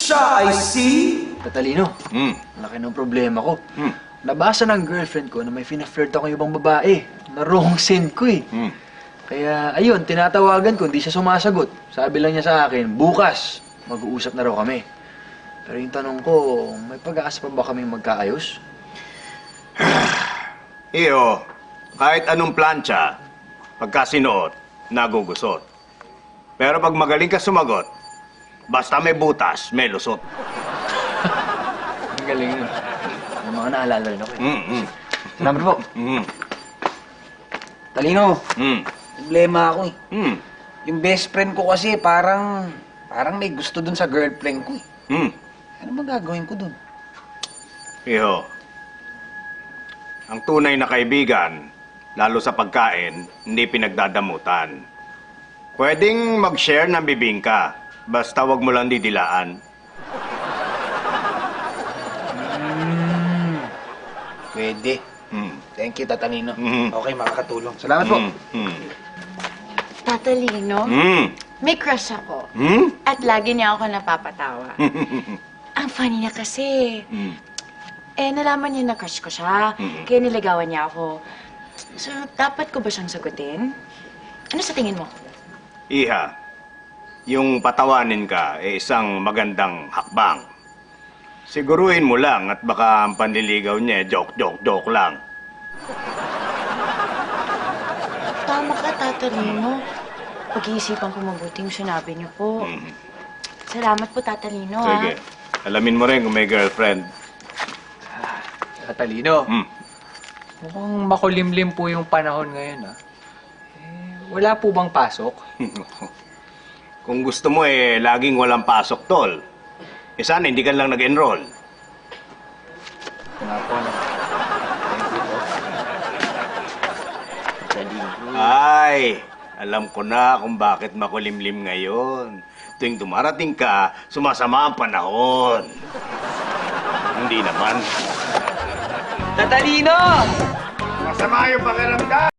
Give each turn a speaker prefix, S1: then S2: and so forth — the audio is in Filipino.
S1: siya ay si...
S2: Tatalino, laki ng problema ko. Nabasa ng girlfriend ko na may fina-flirt ako yung ibang babae. Na wrong send ko eh. Kaya, ayun, tinatawagan ko, hindi siya sumasagot. Sabi lang niya sa akin, bukas, mag-uusap na raw kami. Pero yung tanong ko, may pag-aasa pa ba kaming magkaayos?
S3: Iyo, kahit anong plancha, pagka sinuot, nagugusot. Pero pag magaling ka sumagot, basta may butas, may lusot.
S2: Ang galing nun. May mga naalala rin ako eh. Salamat po.
S4: Talino, problema ako eh. Yung best friend ko kasi parang may gusto dun sa girlfriend ko eh. Ano ba gagawin ko dun?
S3: Iyo, ang tunay na kaibigan, lalo sa pagkain, hindi pinagdadamutan. Pwedeng mag-share ng bibingka, basta wag mo lang didilaan.
S4: Pwede. Thank you, Tatanino. Okay, makakatulong. Salamat po.
S5: Tatalino, may crush ako. At lagi niya ako napapatawa. Ang funny niya kasi, nalaman niya na crush ko siya. Kaya niligawan niya ako. So, dapat ko ba siyang sagutin? Ano sa tingin mo?
S3: Iha, yung patawanin ka ay isang magandang hakbang. Siguruhin mo lang at baka ang panliligaw niya joke lang.
S5: Tama ka, Tatalino. Pag-iisipan ko mabuti yung sinabi niyo po. Salamat po, Tatalino.
S3: Sige, alamin mo rin kung may girlfriend.
S2: Tatalino, mukhang makulimlim po yung panahon ngayon ah. Wala po bang pasok?
S3: Kung gusto mo laging walang pasok, tol. Sana hindi ka lang nag-enroll.
S2: Nga po. Thank you po.
S3: Ay, alam ko na kung bakit makulimlim ngayon. Tuwing dumarating ka, sumasama ang panahon. Hindi naman.
S2: Tatalino!
S3: Masama yung pakiramdam!